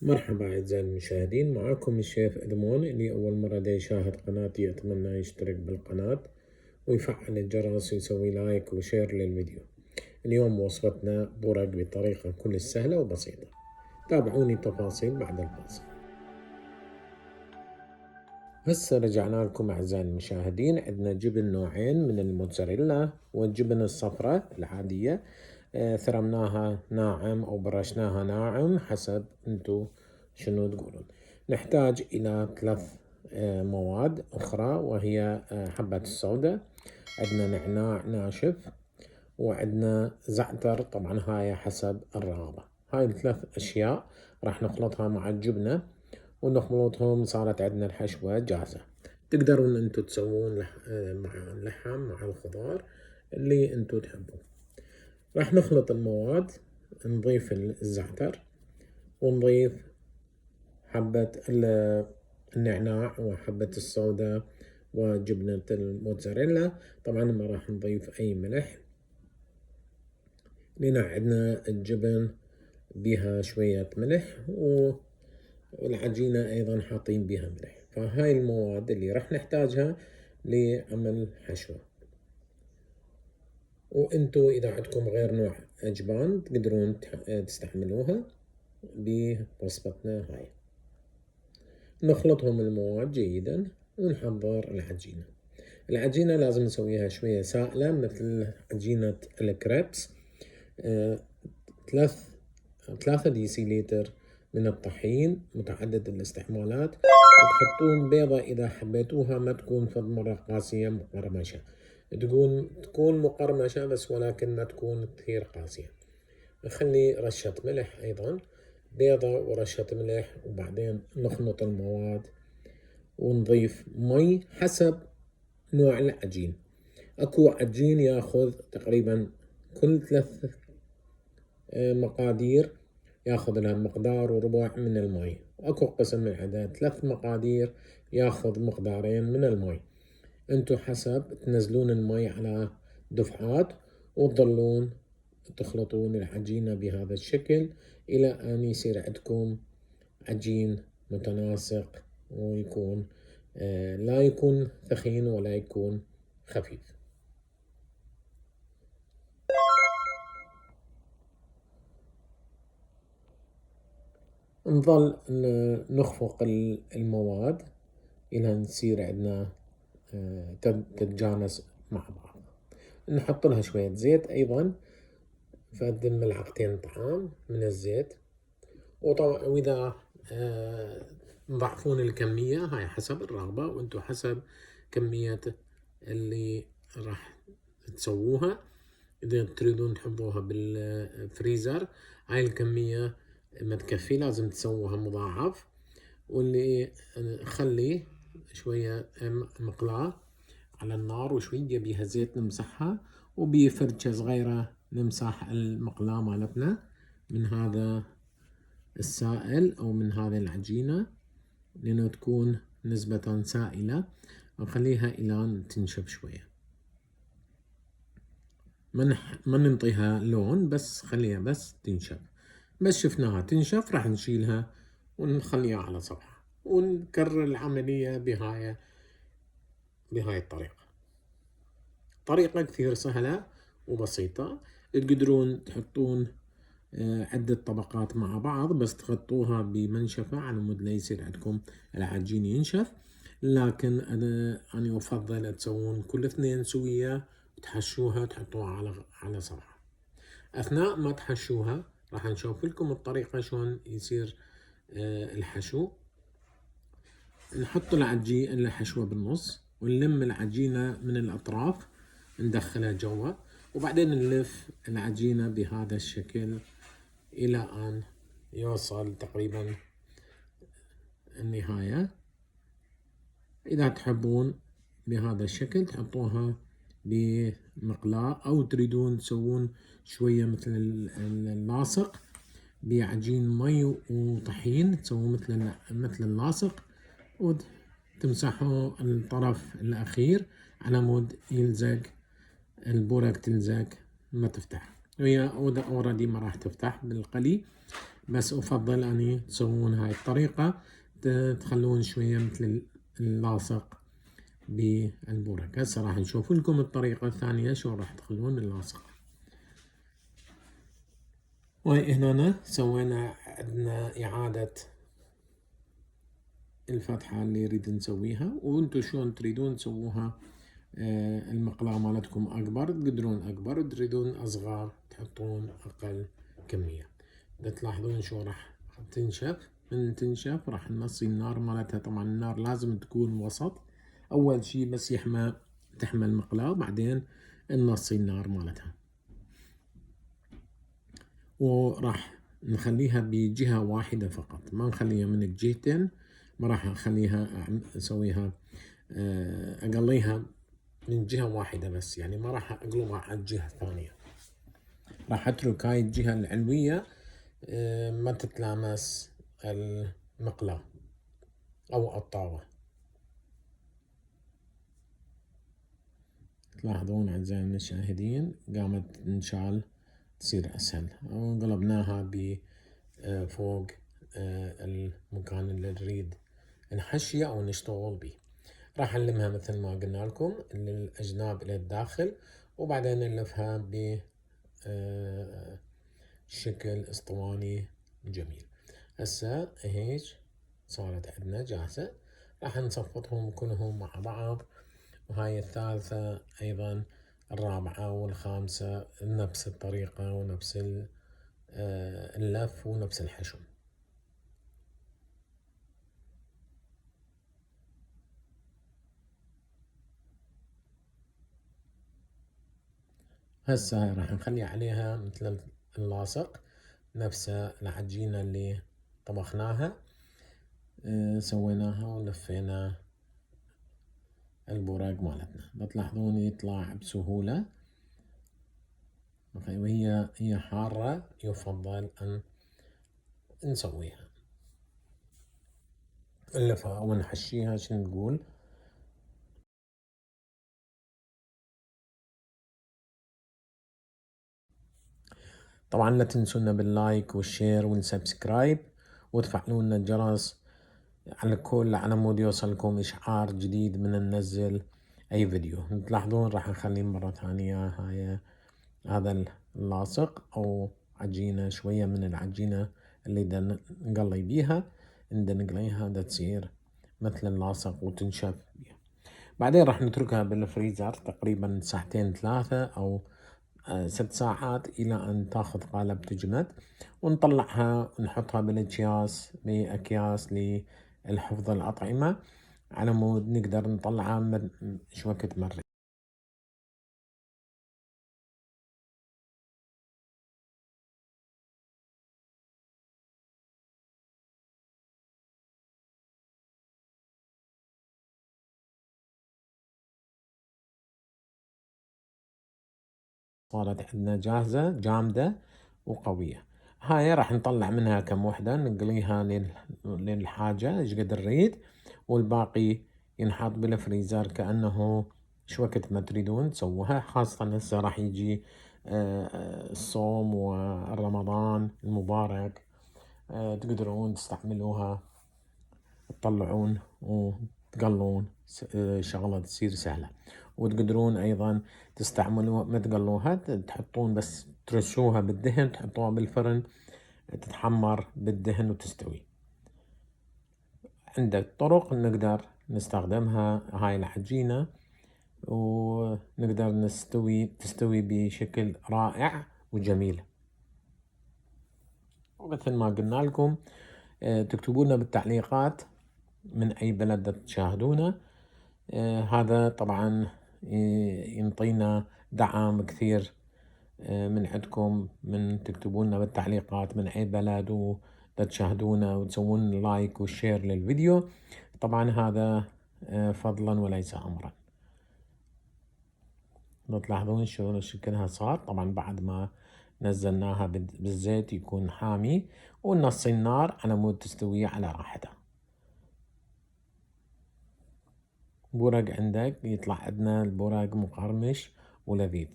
مرحبا أعزائي المشاهدين، معكم الشيف إدمون. اللي أول مرة دا يشاهد قناتي أتمنى يشترك بالقناة ويفعل الجرس ويسوي لايك وشير للفيديو. اليوم وصفتنا بورق بطريقة كل سهلة وبسيطة. تابعوني التفاصيل بعد الفاصل. هسه رجعنا لكم أعزائي المشاهدين. عندنا جبن نوعين من الموتزاريلا والجبن الصفراء العادية. ثرمناها ناعم أو برشناها ناعم حسب انتو شنو تقولون. نحتاج إلى 3 مواد أخرى، وهي حبة السوداء، عندنا نعناع ناشف، وعندنا زعتر. طبعا هاي حسب الرغبة. هاي ال3 أشياء راح نخلطها مع الجبنة ونخلطهم، صارت عندنا الحشوة جاهزة. تقدرون انتو تسوون مع اللحم مع الخضار اللي انتو تحبون. راح نخلط المواد، نضيف الزعتر ونضيف حبة النعناع وحبة الصودا وجبنة الموتزاريلا. طبعا ما راح نضيف أي ملح لأن عندنا الجبن بها شوية ملح، والعجينة أيضا حاطين بها ملح. فهاي المواد اللي راح نحتاجها لعمل حشوة. وانتو إذا عندكم غير نوع أجبان تقدرون تستعملوها بوصفتنا هاي. نخلطهم المواد جيدا ونحضر العجينة. العجينة لازم نسويها شوية سائلة مثل عجينة الكريبس. 3 ديسيليتر من الطحين متعدد الاستعمالات، وتحطون بيضة إذا حبيتوها ما تكون فد مرة قاسية مقرمشة، تكون مقرمشة بس ولكن ما تكون كثير قاسية. نخلي رشة ملح أيضا، بيضة ورشة ملح، وبعدين نخلط المواد ونضيف مي حسب نوع العجين. اكو عجين ياخذ تقريبا كل 3 مقادير ياخذ لها مقدار وربع من المي، واكو قسم من عدد 3 مقادير ياخذ مقدارين من المي. انتو حسب تنزلون المي على دفعات وتظلون تخلطون العجينة بهذا الشكل إلى أن يصير عندكم عجين متناسق، ويكون لا يكون ثخين ولا يكون خفيف. نظل نخفق المواد إلى أن تصير عندنا تتجانس مع بعض. نحط لها شوية زيت أيضا، فد ملعقتين طعام من الزيت. وإذا تضعفون الكمية هاي حسب الرغبة، وانتو حسب كمية اللي راح تسووها. إذا تريدون تحطوها بالفريزر هاي الكمية ما تكفي، لازم تسووها مضاعف. واللي خلي شوية مقلاة على النار وشوية بيها زيت نمسحها، وبفرشة صغيرة نمسح المقلاة مالتنا من هذا السائل أو من هذه العجينة، لأنه تكون نسبة سائلة. نخليها إلى أن تنشف شوية، ما ننطيها لون، بس خليها بس تنشف. بس شفناها تنشف راح نشيلها ونخليها على صفحة، ونكرر العملية بهاي الطريقة. طريقة كثير سهلة وبسيطة. تقدرون تحطون عدة طبقات مع بعض، بس تغطوها بمنشفة على مود لا يصير عندكم العجين ينشف. لكن أنا أفضل تسوون كل 2 سوية وتحشوها تحطوها على صفحة. أثناء ما تحشوها راح نشوف لكم الطريقة شلون يصير الحشو. نحط الحشوة بالنص، ونلم العجينة من الأطراف ندخلها جوا، وبعدين نلف العجينة بهذا الشكل إلى أن يوصل تقريبا النهاية. إذا تحبون بهذا الشكل تحطوها بمقلاة، أو تريدون تسوون شوية مثل اللاصق بعجين مي وطحين، تسوون مثل اللاصق، وتمسحوا الطرف الأخير على مود يلزق البورق، تلزق ما تفتح. وهي اوريدي ما راح تفتح بالقلي، بس أفضل أني تسوون هاي الطريقة، تخلون شوية مثل اللاصق بالبورق. هسه راح نشوف لكم الطريقة الثانية شو راح تخلون اللاصق. وهنا سوينا عندنا إعادة الفتحة اللي نريد نسويها، وانتو شلون تريدون تسووها. المقلاة مالتكم أكبر تقدرون أكبر، تريدون أصغر تحطون أقل كمية. تلاحظون شو راح تنشف. من تنشف راح ننصي النار مالتها. طبعا النار لازم تكون وسط أول شي بس تحمى المقلاة، وبعدين ننصي النار مالتها. وراح نخليها بجهة واحدة فقط، ما نخليها من الجهتين. ما راح أخليها أسويها أقليها من جهة واحدة بس، يعني ما راح أقلبها على الجهة الثانية. راح أترك هاي الجهة العلوية ما تتلامس المقلاة أو الطاوة. تلاحظون أعزائي المشاهدين قامت تنشال تصير أسهل، وقلبناها فوق المكان اللي نريد نحشيه أو نشتغل به. راح نلمها مثل ما قلنا لكم للأجناب إلى الداخل، وبعدين نلفها بشكل اسطواني جميل. هسه هيك صارت عندنا جاهزة. راح نصفطهم كلهم مع بعض، وهاي الثالثة أيضا الرابعة والخامسة نفس الطريقة ونفس اللف ونفس الحشو. هسه راح نخلي عليها مثل اللاصق نفس العجينة اللي طبخناها. سويناها ولفينا البوراق مالتنا. بتلاحظون يطلع بسهولة، وهي حارة يفضل أن نسويها نلفها أو نحشيها. شنو نقول؟ طبعا لا تنسونا باللايك والشير والسبسكرايب، وتفعلون الجرس على مود يوصلكم إشعار جديد من ننزل أي فيديو. تلاحظون راح نخلي مرة ثانية هذا اللاصق أو عجينة، شوية من العجينة اللي نقلي بيها نقليها تصير مثل اللاصق وتنشف بيها. بعدين راح نتركها بالفريزر تقريبا ساعتين ثلاثة أو 6 ساعات إلى أن تاخذ قالب تجمد، ونطلعها ونحطها بأكياس لحفظ الأطعمة على مود نقدر نطلعها شو وقت مرة. صارت عندنا جاهزة جامدة وقوية. هاي راح نطلع منها كم وحدة نقليها للحاجة ايش قد نريد، والباقي ينحط بالفريزر كأنه شو وقت ما تريدون تسووها. خاصة هسه راح يجي الصوم ورمضان المبارك، تقدرون تستعملوها تطلعون وتقلون. شغلة تصير سهلة. وتقدرون أيضا تستعملوا ما تقلوها تحطون بس ترشوها بالدهن، تحطوها بالفرن تتحمر بالدهن وتستوي. عندك طرق نقدر نستخدمها هاي العجينة ونقدر تستوي بشكل رائع وجميل. ومثل ما قلنا لكم تكتبوا لنا بالتعليقات من أي بلد تشاهدونا. هذا طبعا ينطينا دعم كثير من عندكم، من تكتبوا لنا بالتعليقات من أي بلد وتشاهدونا وتسوون لايك وشير للفيديو. طبعا هذا فضلا وليس أمرا. تلاحظون شلون شكلها صار. طبعا بعد ما نزلناها بالزيت يكون حامي، ونصي النار على مود تستوي على راحتها. بورق عندك يطلع عندنا البورق مقرمش ولذيذ.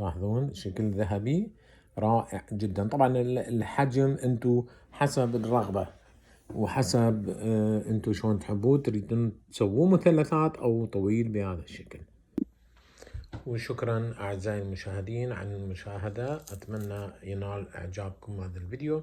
تلاحظون شكل ذهبي رائع جدا. طبعا الحجم انتو حسب الرغبة وحسب انتو شلون تحبون، تريدون تسووه مثلثات او طويل بهذا الشكل. وشكرا اعزائي المشاهدين عن المشاهدة، اتمنى ينال اعجابكم هذا الفيديو.